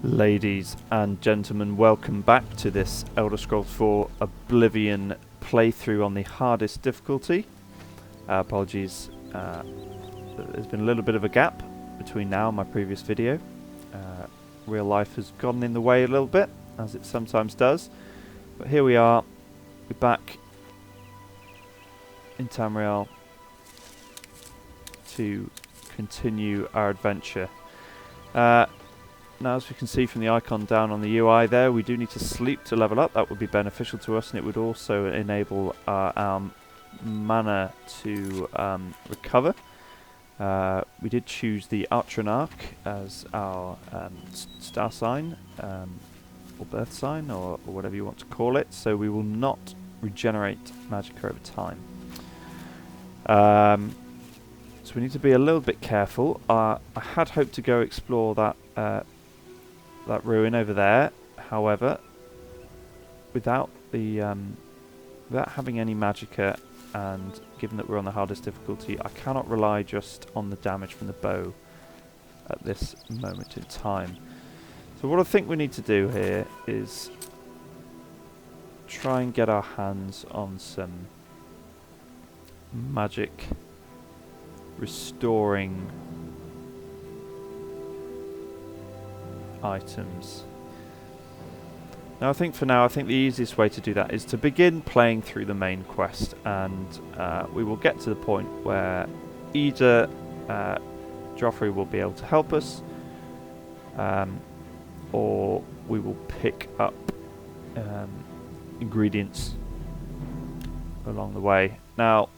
Ladies and gentlemen, welcome back to this Elder Scrolls 4 Oblivion playthrough on the hardest difficulty. Apologies, there's been a little bit of a gap between now and my previous video. Real life has gotten in the way a little bit, as it sometimes does. But here we are, we're back in Tamriel to continue our adventure. Now, as we can see from the icon down on the UI there, we do need to sleep to level up. That would be beneficial to us, and it would also enable our mana to recover. We did choose the Archonarch as our star sign, or birth sign, or whatever you want to call it, so we will not regenerate magicka over time. So we need to be a little bit careful. I had hoped to go explore that ruin over there. However, without having any magicka, and given that we're on the hardest difficulty, I cannot rely just on the damage from the bow at this moment in time. So what I think we need to do here is try and get our hands on some magic restoring items. Now, I think the easiest way to do that is to begin playing through the main quest, and we will get to the point where either Joffrey will be able to help us, or we will pick up ingredients along the way. Now,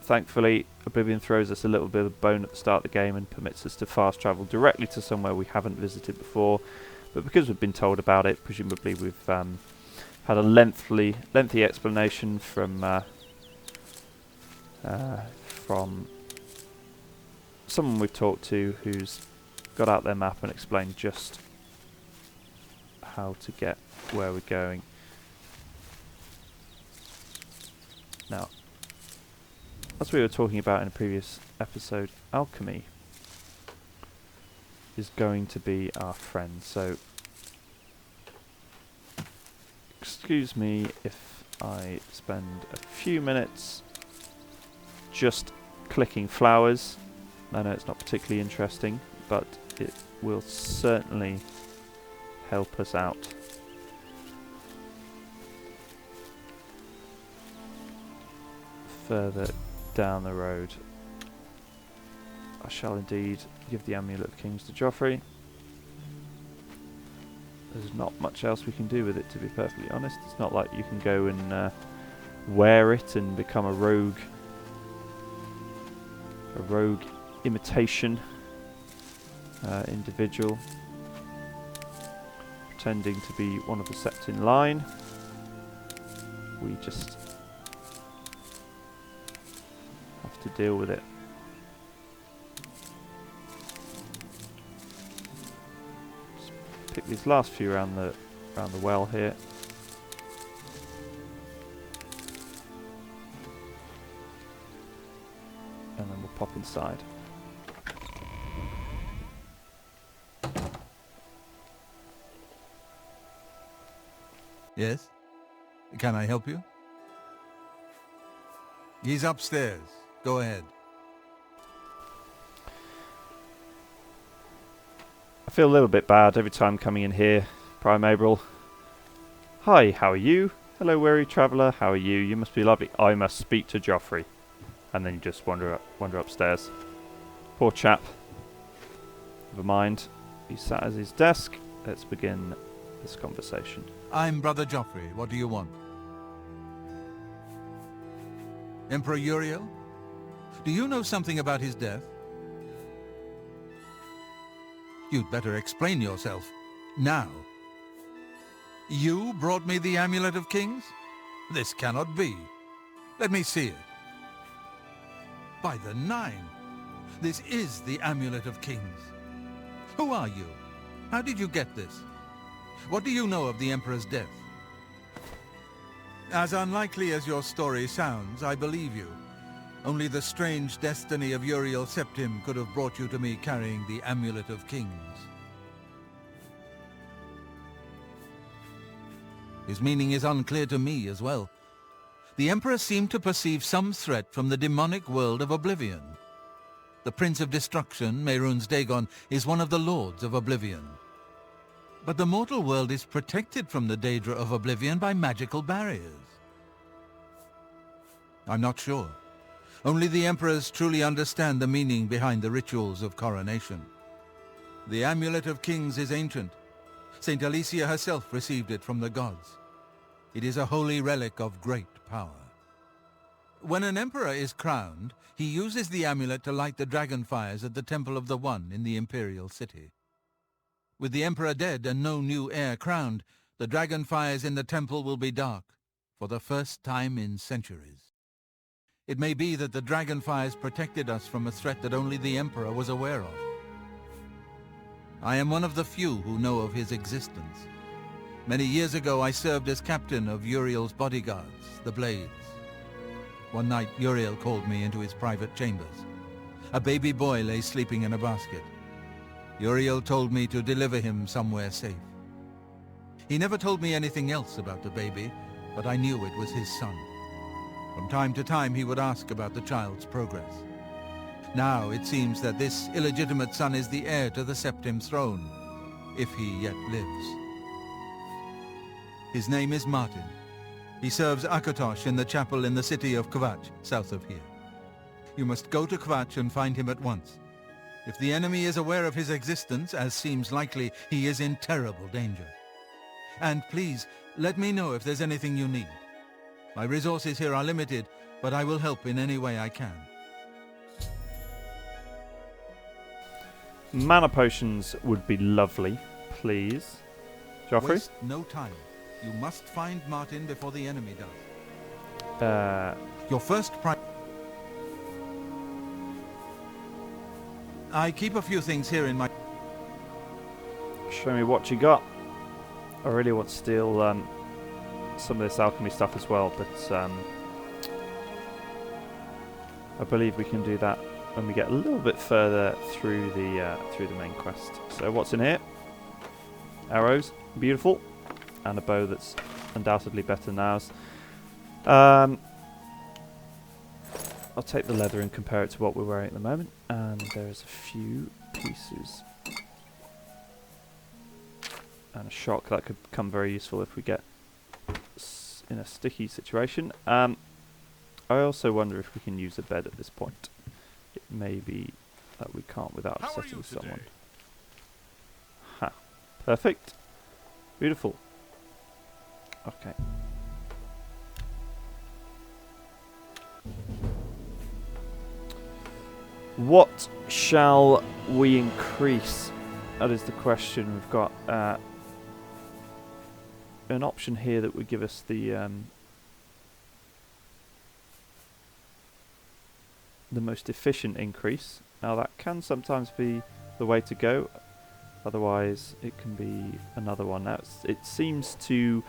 thankfully, Oblivion throws us a little bit of a bone at the start of the game and permits us to fast travel directly to somewhere we haven't visited before. But because we've been told about it, presumably we've had a lengthy explanation from someone we've talked to who's got out their map and explained just how to get where we're going. Now, as we were talking about in a previous episode, alchemy is going to be our friend. So, excuse me if I spend a few minutes just clicking flowers. I know it's not particularly interesting, but it will certainly help us out. Further down the road, I shall indeed give the Amulet of Kings to Joffrey. There's not much else we can do with it, to be perfectly honest. It's not like you can go and wear it and become a rogue imitation individual, pretending to be one of the Sept in line. We just have to deal with it. Just pick these last few around the well here. And then we'll pop inside. Yes? Can I help you? He's upstairs. Go ahead. I feel a little bit bad every time coming in here, Prime Abril. Hi, how are you? Hello, weary traveller. How are you? You must be lovely. I must speak to Joffrey. And then you just wander upstairs. Poor chap. Never mind. He's sat at his desk. Let's begin this conversation. I'm Brother Joffrey. What do you want? Emperor Uriel? Do you know something about his death? You'd better explain yourself. Now. You brought me the Amulet of Kings? This cannot be. Let me see it. By the Nine! This is the Amulet of Kings. Who are you? How did you get this? What do you know of the Emperor's death? As unlikely as your story sounds, I believe you. Only the strange destiny of Uriel Septim could have brought you to me carrying the Amulet of Kings. His meaning is unclear to me as well. The Emperor seemed to perceive some threat from the demonic world of Oblivion. The Prince of Destruction, Mehrunes Dagon, is one of the Lords of Oblivion. But the mortal world is protected from the Daedra of Oblivion by magical barriers. I'm not sure. Only the Emperors truly understand the meaning behind the rituals of coronation. The Amulet of Kings is ancient. Saint Alicia herself received it from the gods. It is a holy relic of great power. When an emperor is crowned, he uses the amulet to light the dragon fires at the Temple of the One in the imperial city. With the emperor dead and no new heir crowned, the dragon fires in the temple will be dark, for the first time in centuries. It may be that the dragon fires protected us from a threat that only the emperor was aware of. I am one of the few who know of his existence. Many years ago I served as captain of Uriel's bodyguards, the Blades. One night Uriel called me into his private chambers. A baby boy lay sleeping in a basket. Uriel told me to deliver him somewhere safe. He never told me anything else about the baby, but I knew it was his son. From time to time he would ask about the child's progress. Now it seems that this illegitimate son is the heir to the Septim throne, if he yet lives. His name is Martin. He serves Akatosh in the chapel in the city of Kvatch, south of here. You must go to Kvatch and find him at once. If the enemy is aware of his existence, as seems likely, he is in terrible danger. And please, let me know if there's anything you need. My resources here are limited, but I will help in any way I can. Mana potions would be lovely, please. Joffrey? Waste no time. You must find Martin before the enemy does. Your first I keep a few things here in my... Show me what you got. I really want to steal some of this alchemy stuff as well, but I believe we can do that when we get a little bit further through the main quest. So what's in here? Arrows, beautiful, and a bow that's undoubtedly better than ours. I'll take the leather and compare it to what we're wearing at the moment, and there's a few pieces and a shock that could become very useful if we get in a sticky situation. I also wonder if we can use a bed at this point. It may be that we can't without upsetting someone. Ha. Perfect. Beautiful. Okay. What shall we increase? That is the question. We've got an option here that would give us the most efficient increase. Now that can sometimes be the way to go, otherwise it can be another one. Now it seems to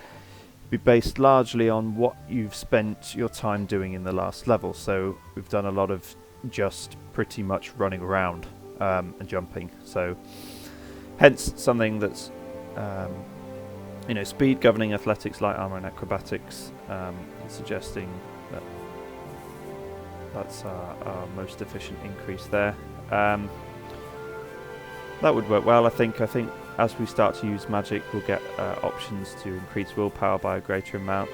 be based largely on what you've spent your time doing in the last level, so we've done a lot of just pretty much running around and jumping, so hence something that's speed, governing, athletics, light armor and acrobatics, suggesting that that's our most efficient increase there. That would work well, I think as we start to use magic we'll get options to increase willpower by a greater amount,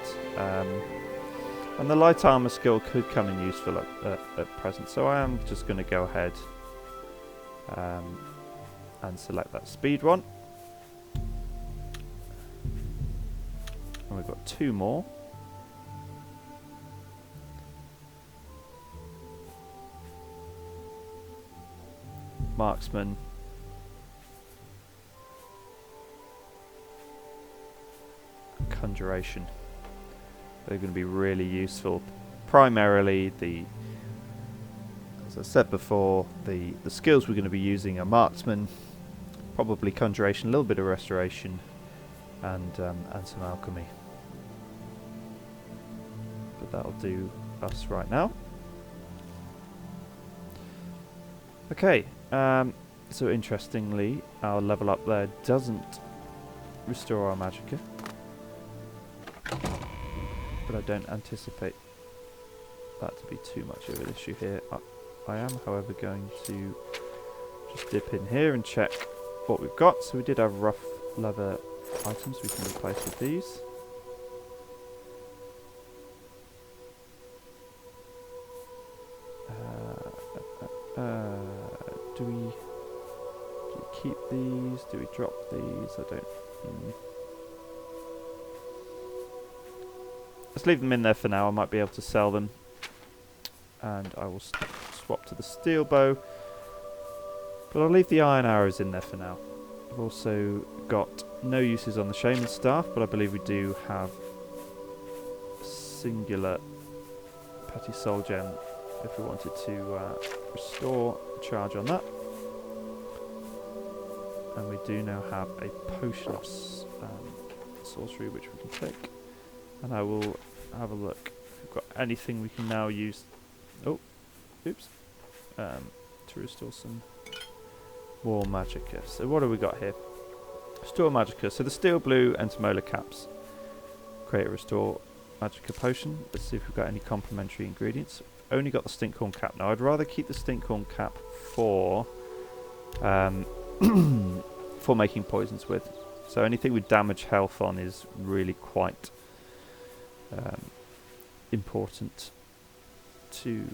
and the light armor skill could come in useful at present, so I am just going to go ahead and select that speed one. And we've got two more. Marksman. Conjuration. They're going to be really useful. Primarily, as I said before, the skills we're going to be using are Marksman, probably Conjuration, a little bit of Restoration, and some Alchemy. But that'll do us right now. Okay, so interestingly, our level up there doesn't restore our Magicka. but I don't anticipate that to be too much of an issue here. I am, however, going to just dip in here and check what we've got. So we did have rough leather items we can replace with these. Do we keep these? Do we drop these? I don't... Let's leave them in there for now. I might be able to sell them. And I will swap to the steel bow. But I'll leave the iron arrows in there for now. I've also got no uses on the shaman staff, but I believe we do have a singular petty soul gem if we wanted to restore a charge on that. And we do now have a potion of sorcery which we can take. And I will have a look if we've got anything we can now use. Oh, oops. To restore some more magicka. So what have we got here? Restore magicka. So the steel blue entomolar caps create a restore magicka potion. Let's see if we've got any complementary ingredients. Only got the stinkhorn cap. Now I'd rather keep the stinkhorn cap for for making poisons with. So anything with damage health on is really quite important to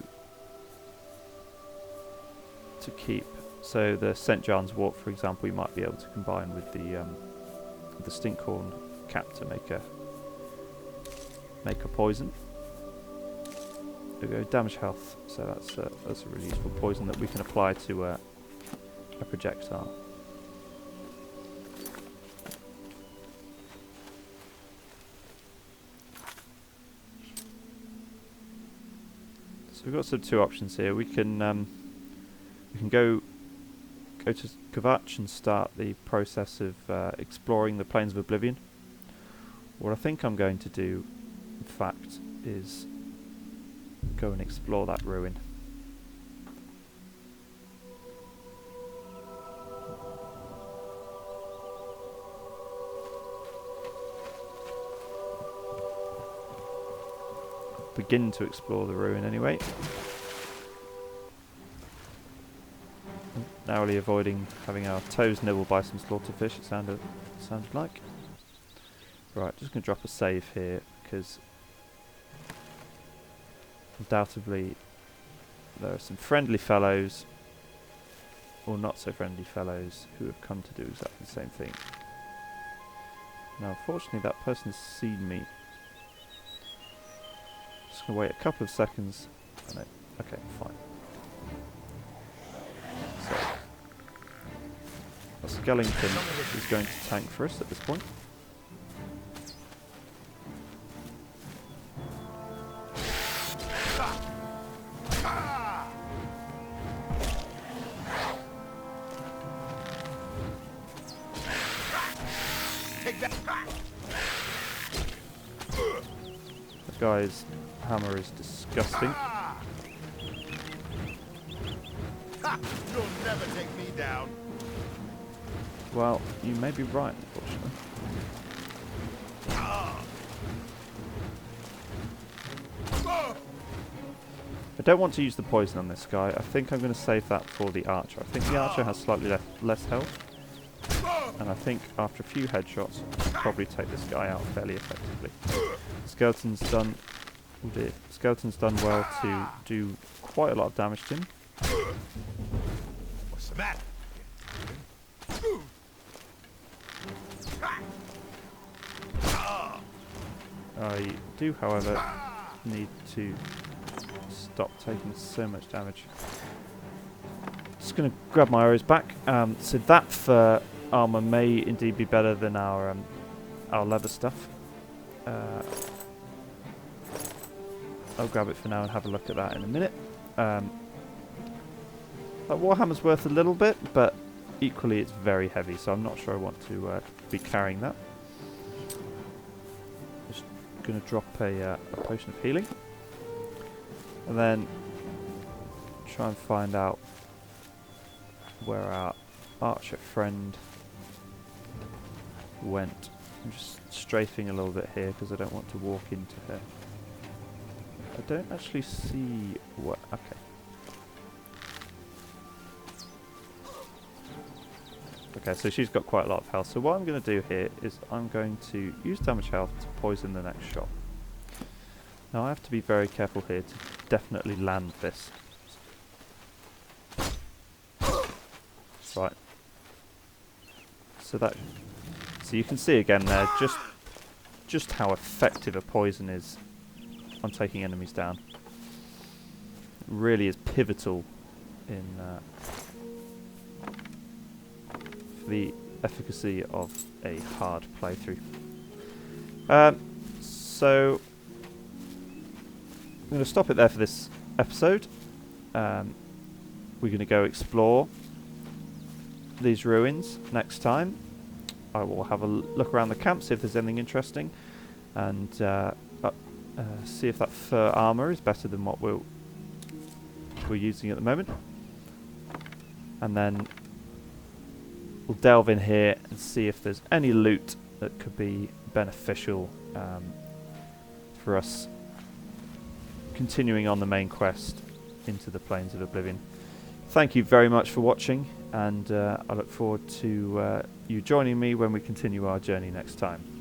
keep. So the St. John's wort, for example, you might be able to combine with the stinkhorn cap to make a poison. There we go, damage health. So that's a really useful poison that we can apply to a projectile. So we've got two options here. We can go to Kvatch and start the process of exploring the plains of Oblivion. What I think I'm going to do, in fact, is go and explore that ruin. Begin to explore the ruin anyway. Narrowly avoiding having our toes nibbled by some slaughterfish, it sounded like. Right, just going to drop a save here, because undoubtedly there are some friendly fellows, or not so friendly fellows, who have come to do exactly the same thing. Now unfortunately that person has seen me. Just going to wait a couple of seconds. Oh, no. Okay, fine. So, a skeleton is going to tank for us at this point. The guy's hammer is disgusting. You'll never take me down. Well, you may be right, unfortunately. I don't want to use the poison on this guy. I think I'm going to save that for the archer. I think the archer has slightly less health. And I think after a few headshots, I'll probably take this guy out fairly effectively. Skeleton's done... Oh dear. Skeleton's done well to do quite a lot of damage to him. What's the matter? I do, however, need to stop taking so much damage. Just going to grab my arrows back. So that for armor may indeed be better than our leather stuff. I'll grab it for now and have a look at that in a minute. That Warhammer's worth a little bit, but equally it's very heavy, so I'm not sure I want to be carrying that. Just going to drop a potion of healing. And then try and find out where our archer friend went. I'm just strafing a little bit here because I don't want to walk into her. I don't actually see what... Okay. Okay, so she's got quite a lot of health. So what I'm going to do here is I'm going to use damage health to poison the next shot. Now I have to be very careful here to definitely land this. Right. So you can see again there just how effective a poison is on taking enemies down. It really is pivotal in for the efficacy of a hard playthrough. So I'm going to stop it there for this episode. We're going to go explore these ruins next time. I will have a look around the camp, see if there's anything interesting, and see if that fur armor is better than what we're using at the moment. And then we'll delve in here and see if there's any loot that could be beneficial for us continuing on the main quest into the Plains of Oblivion. Thank you very much for watching, and I look forward to you joining me when we continue our journey next time.